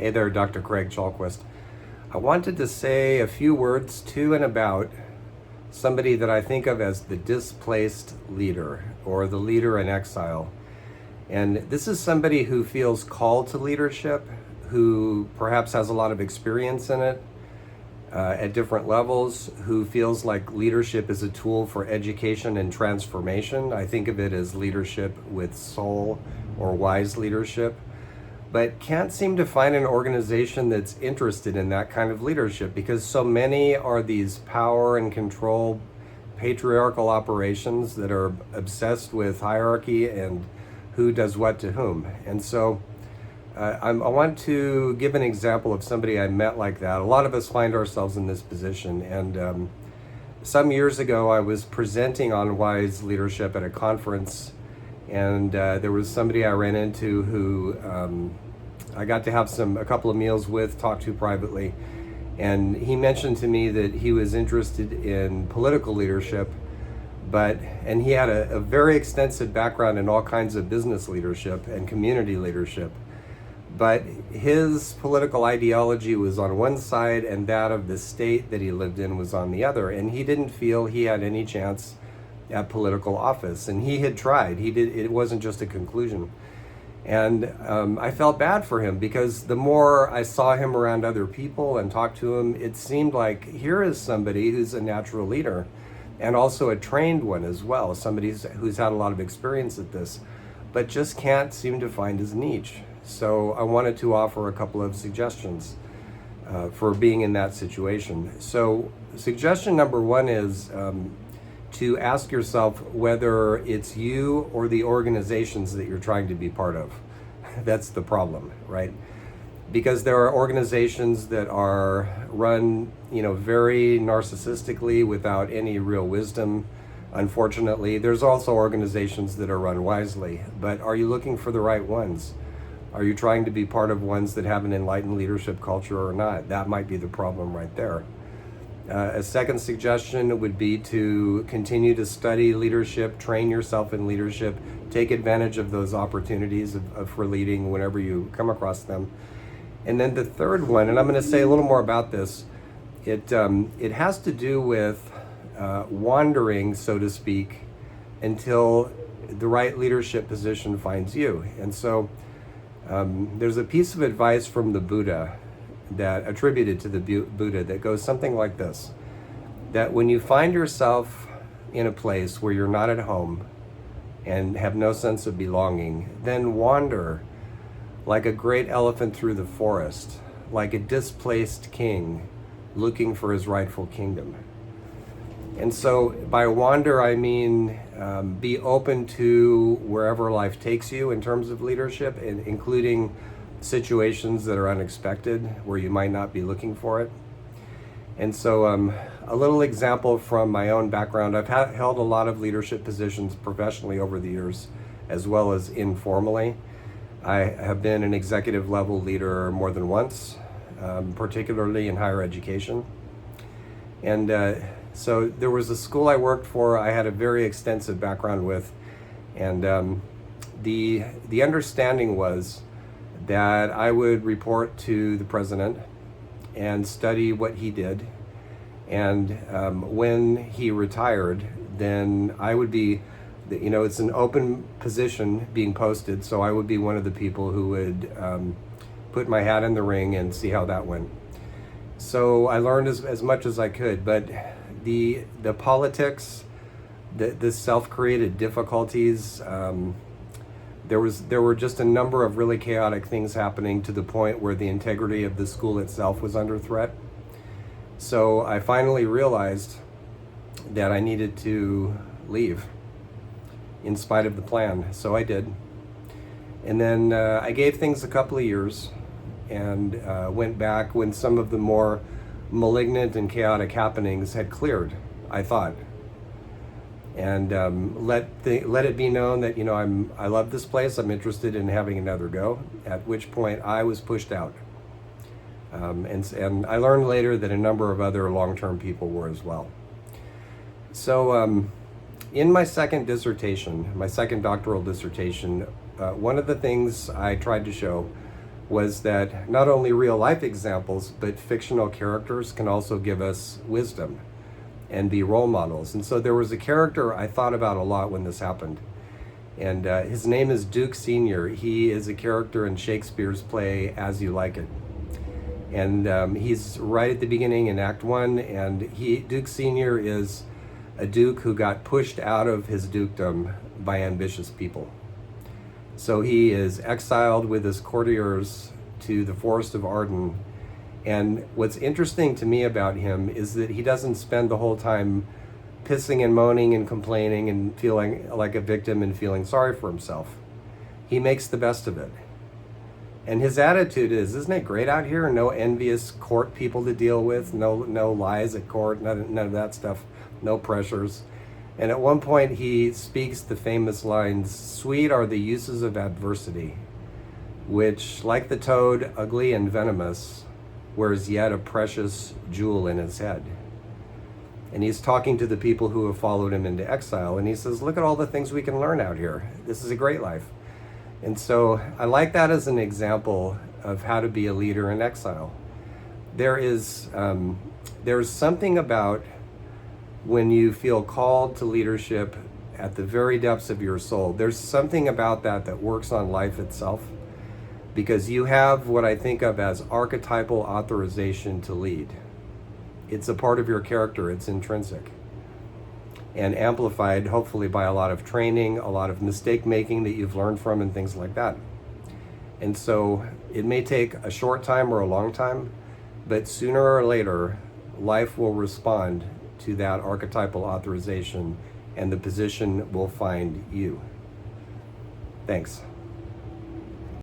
Hey there, Dr. Craig Chalquist. I wanted to say a few words to and about somebody that I think of as the displaced leader or the leader in exile. And this is somebody who feels called to leadership, who perhaps has a lot of experience in it at different levels, who feels like leadership is a tool for education and transformation. I think of it as leadership with soul or wise leadership, but can't seem to find an organization that's interested in that kind of leadership because so many are these power and control patriarchal operations that are obsessed with hierarchy and who does what to whom. And so I want to give an example of somebody I met like that. A lot of us find ourselves in this position. And some years ago, I was presenting on wise leadership at a conference, and there was somebody I ran into who I got to have a couple of meals with, talk to privately, and he mentioned to me that he was interested in political leadership, and he had a very extensive background in all kinds of business leadership and community leadership. But his political ideology was on one side and that of the state that he lived in was on the other, and he didn't feel he had any chance at political office, and he had tried. It wasn't just a conclusion. And I felt bad for him because the more I saw him around other people and talked to him, it seemed like here is somebody who's a natural leader and also a trained one as well, somebody who's had a lot of experience at this, but just can't seem to find his niche. So I wanted to offer a couple of suggestions for being in that situation. So suggestion number one is to ask yourself whether it's you or the organizations that you're trying to be part of. That's the problem, right? Because there are organizations that are run, very narcissistically without any real wisdom. Unfortunately, there's also organizations that are run wisely, but are you looking for the right ones? Are you trying to be part of ones that have an enlightened leadership culture or not? That might be the problem right there. A second suggestion would be to continue to study leadership, train yourself in leadership, take advantage of those opportunities for leading whenever you come across them. And then the third one, and I'm going to say a little more about this, it has to do with wandering, so to speak, until the right leadership position finds you. And so there's a piece of advice from the Buddha that attributed to the Buddha that goes something like this, that when you find yourself in a place where you're not at home and have no sense of belonging, then wander like a great elephant through the forest, like a displaced king looking for his rightful kingdom. And so by wander, I mean be open to wherever life takes you in terms of leadership, including situations that are unexpected where you might not be looking for it. And so a little example from my own background, I've held a lot of leadership positions professionally over the years, as well as informally. I have been an executive level leader more than once, particularly in higher education. And so there was a school I worked for, I had a very extensive background with, and the understanding was that I would report to the president and study what he did. And when he retired, then I would be, it's an open position being posted, so I would be one of the people who would put my hat in the ring and see how that went. So I learned as much as I could, but the politics, the self-created difficulties, there were just a number of really chaotic things happening to the point where the integrity of the school itself was under threat. So I finally realized that I needed to leave in spite of the plan. So I did. And then I gave things a couple of years and went back when some of the more malignant and chaotic happenings had cleared, I thought. And let it be known that I love this place. I'm interested in having another go. At which point I was pushed out, and I learned later that a number of other long-term people were as well. So in my second doctoral dissertation, one of the things I tried to show was that not only real life examples, but fictional characters can also give us wisdom and be role models. And so there was a character I thought about a lot when this happened. And his name is Duke Sr. He is a character in Shakespeare's play As You Like It. And he's right at the beginning in Act 1, and Duke Sr. is a duke who got pushed out of his dukedom by ambitious people. So he is exiled with his courtiers to the forest of Arden. And what's interesting to me about him is that he doesn't spend the whole time pissing and moaning and complaining and feeling like a victim and feeling sorry for himself. He makes the best of it. And his attitude is, isn't it great out here? No envious court people to deal with, no lies at court, none of that stuff, no pressures. And at one point he speaks the famous lines, "Sweet are the uses of adversity, which, like the toad, ugly and venomous, wears yet a precious jewel in his head." And he's talking to the people who have followed him into exile, and he says, look at all the things we can learn out here. This is a great life. And so I like that as an example of how to be a leader in exile. There's something about when you feel called to leadership at the very depths of your soul. There's something about that works on life itself, because you have what I think of as archetypal authorization to lead. It's a part of your character, it's intrinsic, and amplified hopefully by a lot of training, a lot of mistake making that you've learned from, and things like that. And so it may take a short time or a long time, but sooner or later life will respond to that archetypal authorization, and the position will find you. Thanks.